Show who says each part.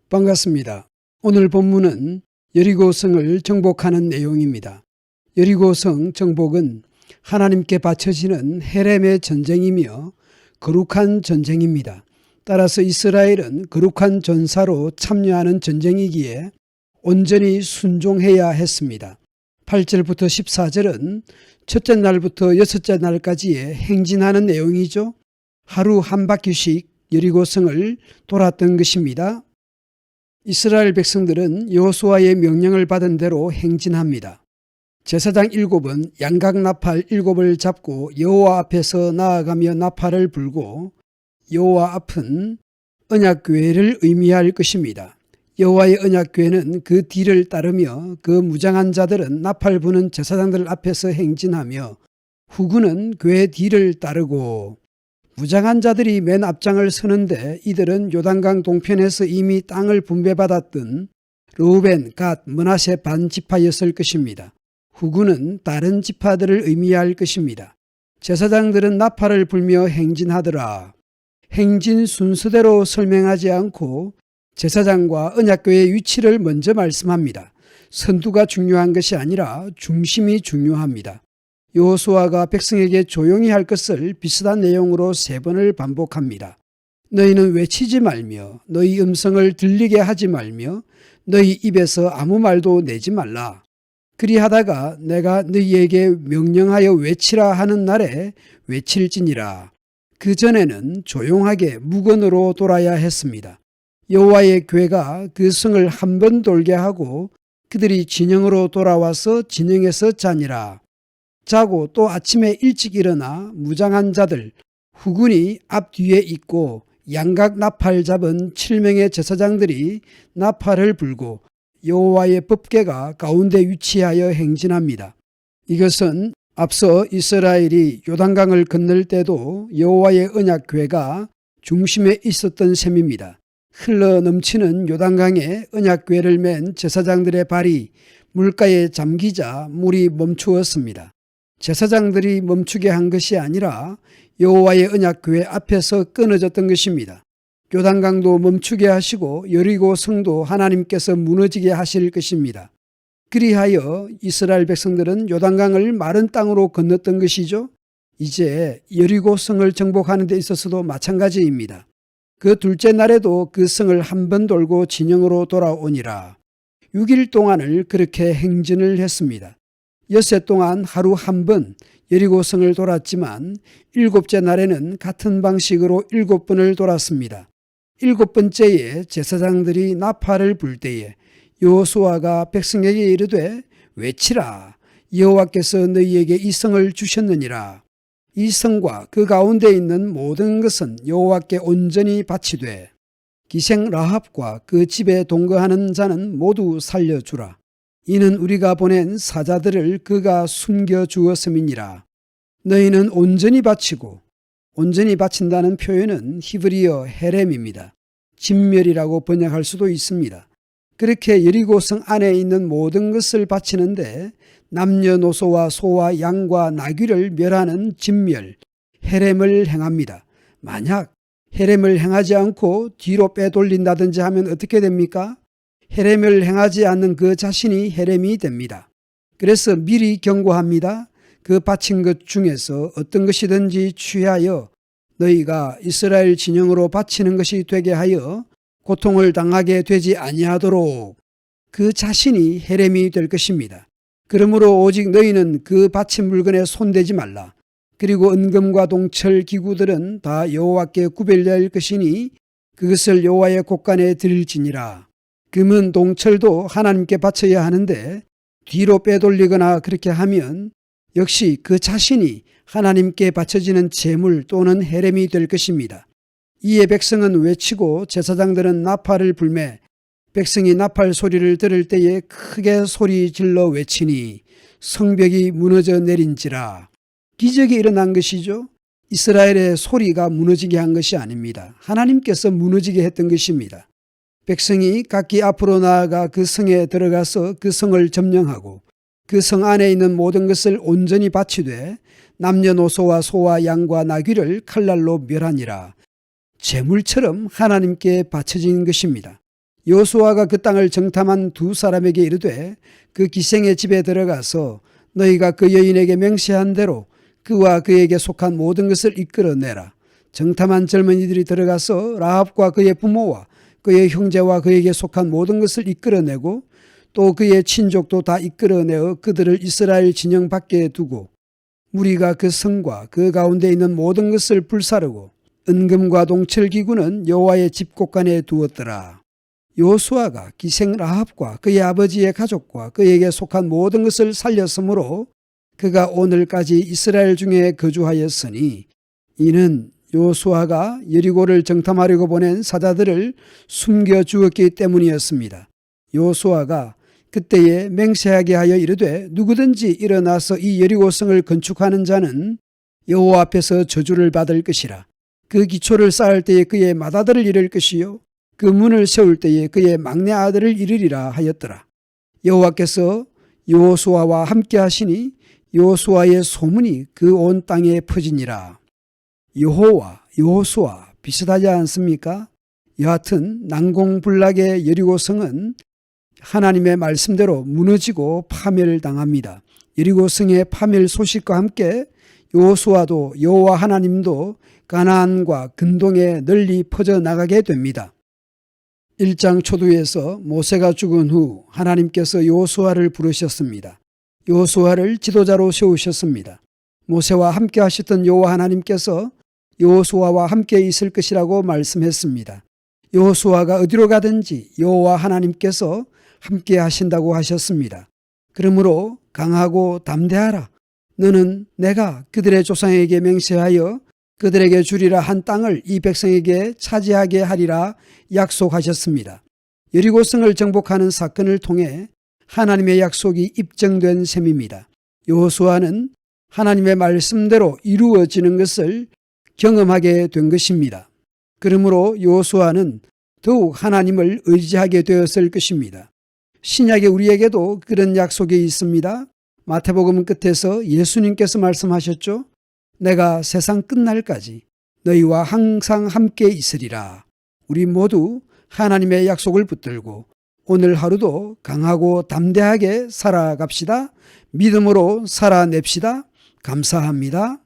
Speaker 1: 반갑습니다. 오늘 본문은 여리고성을 정복하는 내용입니다. 여리고성 정복은 하나님께 바쳐지는 헤렘의 전쟁이며 거룩한 전쟁입니다. 따라서 이스라엘은 거룩한 전사로 참여하는 전쟁이기에 온전히 순종해야 했습니다. 8절부터 14절은 첫째 날부터 여섯째 날까지의 행진하는 내용이죠. 하루 한 바퀴씩 여리고성을 돌았던 것입니다. 이스라엘 백성들은 여호수아의 명령을 받은 대로 행진합니다. 제사장 7은 양각 나팔 7을 잡고 여호와 앞에서 나아가며 나팔을 불고, 여호와 앞은 언약궤를 의미할 것입니다. 여호와의 언약궤는 그 뒤를 따르며 그 무장한 자들은 나팔 부는 제사장들 앞에서 행진하며 후군은 궤 뒤를 따르고, 무장한 자들이 맨 앞장을 서는데 이들은 요단강 동편에서 이미 땅을 분배받았던 르우벤, 갓, 므낫세 반 지파였을 것입니다. 후군은 다른 지파들을 의미할 것입니다. 제사장들은 나팔을 불며 행진하더라. 행진 순서대로 설명하지 않고 제사장과 언약궤의 위치를 먼저 말씀합니다. 선두가 중요한 것이 아니라 중심이 중요합니다. 여호수아가 백성에게 조용히 할 것을 비슷한 내용으로 3번을 반복합니다. 너희는 외치지 말며 너희 음성을 들리게 하지 말며 너희 입에서 아무 말도 내지 말라. 그리하다가 내가 너희에게 명령하여 외치라 하는 날에 외칠지니라. 그 전에는 조용하게 무건으로 돌아야 했습니다. 여호와의 궤가 그 성을 한 번 돌게 하고 그들이 진영으로 돌아와서 진영에서 자니라. 자고 또 아침에 일찍 일어나 무장한 자들 후군이 앞뒤에 있고 양각 나팔 잡은 7명의 제사장들이 나팔을 불고 여호와의 법궤가 가운데 위치하여 행진합니다. 이것은 앞서 이스라엘이 요단강을 건널 때도 여호와의 언약궤가 중심에 있었던 셈입니다. 흘러 넘치는 요단강에 언약궤를 맨 제사장들의 발이 물가에 잠기자 물이 멈추었습니다. 제사장들이 멈추게 한 것이 아니라 여호와의 언약궤 앞에서 끊어졌던 것입니다. 요단강도 멈추게 하시고 여리고 성도 하나님께서 무너지게 하실 것입니다. 그리하여 이스라엘 백성들은 요단강을 마른 땅으로 건넜던 것이죠. 이제 여리고 성을 정복하는 데 있어서도 마찬가지입니다. 그 둘째 날에도 그 성을 한 번 돌고 진영으로 돌아오니라. 6일 동안을 그렇게 행진을 했습니다. 엿새 동안 하루 한 번 여리고성을 돌았지만 7째 날에는 같은 방식으로 7번을 돌았습니다. 7번째에 제사장들이 나팔을 불 때에 여호수아가 백성에게 이르되 외치라. 여호와께서 너희에게 이 성을 주셨느니라. 이 성과 그 가운데 있는 모든 것은 여호와께 온전히 바치되 기생 라합과 그 집에 동거하는 자는 모두 살려주라. 이는 우리가 보낸 사자들을 그가 숨겨주었음이니라. 너희는 온전히 바치고, 온전히 바친다는 표현은 히브리어 헤렘입니다. 진멸이라고 번역할 수도 있습니다. 그렇게 여리고성 안에 있는 모든 것을 바치는데 남녀노소와 소와 양과 나귀를 멸하는 진멸, 헤렘을 행합니다. 만약 헤렘을 행하지 않고 뒤로 빼돌린다든지 하면 어떻게 됩니까? 헤렘을 행하지 않는 그 자신이 헤렘이 됩니다. 그래서 미리 경고합니다. 그 바친 것 중에서 어떤 것이든지 취하여 너희가 이스라엘 진영으로 바치는 것이 되게 하여 고통을 당하게 되지 아니하도록 그 자신이 헤렘이 될 것입니다. 그러므로 오직 너희는 그 바친 물건에 손대지 말라. 그리고 은금과 동철 기구들은 다 여호와께 구별될 것이니 그것을 여호와의 곳간에 드릴지니라. 금은 동철도 하나님께 바쳐야 하는데 뒤로 빼돌리거나 그렇게 하면 역시 그 자신이 하나님께 바쳐지는 제물 또는 헤렘이 될 것입니다. 이에 백성은 외치고 제사장들은 나팔을 불매 백성이 나팔 소리를 들을 때에 크게 소리 질러 외치니 성벽이 무너져 내린지라. 기적이 일어난 것이죠. 이스라엘의 소리가 무너지게 한 것이 아닙니다. 하나님께서 무너지게 했던 것입니다. 백성이 각기 앞으로 나아가 그 성에 들어가서 그 성을 점령하고 그 성 안에 있는 모든 것을 온전히 바치되 남녀노소와 소와 양과 나귀를 칼날로 멸하니라. 제물처럼 하나님께 바쳐진 것입니다. 여호수아가 그 땅을 정탐한 두 사람에게 이르되 그 기생의 집에 들어가서 너희가 그 여인에게 맹세한 대로 그와 그에게 속한 모든 것을 이끌어내라. 정탐한 젊은이들이 들어가서 라합과 그의 부모와 그의 형제와 그에게 속한 모든 것을 이끌어내고 또 그의 친족도 다 이끌어내어 그들을 이스라엘 진영 밖에 두고 무리가 그 성과 그 가운데 있는 모든 것을 불사르고 은금과 동철기구는 여호와의 집곳간에 두었더라. 여호수아가 기생 라합과 그의 아버지의 가족과 그에게 속한 모든 것을 살렸으므로 그가 오늘까지 이스라엘 중에 거주하였으니 이는 여호수아가 여리고를 정탐하려고 보낸 사자들을 숨겨주었기 때문이었습니다. 여호수아가 그때에 맹세하게 하여 이르되 누구든지 일어나서 이 여리고성을 건축하는 자는 여호와 앞에서 저주를 받을 것이라. 그 기초를 쌓을 때에 그의 맏아들을 잃을 것이요 그 문을 세울 때에 그의 막내 아들을 잃으리라 하였더라. 여호와께서 여호수아와 함께 하시니 여호수아의 소문이 그 온 땅에 퍼지니라. 여호와, 여호수아 비슷하지 않습니까? 여하튼 난공불락의 여리고성은 하나님의 말씀대로 무너지고 파멸당합니다. 여리고성의 파멸 소식과 함께 여호수아도 여호와 하나님도 가나안과 근동에 널리 퍼져나가게 됩니다. 1장 초두에서 모세가 죽은 후 하나님께서 여호수아를 부르셨습니다. 여호수아를 지도자로 세우셨습니다. 모세와 함께 하셨던 여호와 하나님께서 여호수아와 함께 있을 것이라고 말씀했습니다. 여호수아가 어디로 가든지 여호와 하나님께서 함께 하신다고 하셨습니다. 그러므로 강하고 담대하라. 너는 내가 그들의 조상에게 맹세하여 그들에게 주리라 한 땅을 이 백성에게 차지하게 하리라 약속하셨습니다. 여리고성을 정복하는 사건을 통해 하나님의 약속이 입증된 셈입니다. 여호수아는 하나님의 말씀대로 이루어지는 것을 경험하게 된 것입니다. 그러므로 여호수아는 더욱 하나님을 의지하게 되었을 것입니다. 신약의 우리에게도 그런 약속이 있습니다. 마태복음 끝에서 예수님께서 말씀하셨죠. 내가 세상 끝날까지 너희와 항상 함께 있으리라. 우리 모두 하나님의 약속을 붙들고 오늘 하루도 강하고 담대하게 살아갑시다. 믿음으로 살아냅시다. 감사합니다.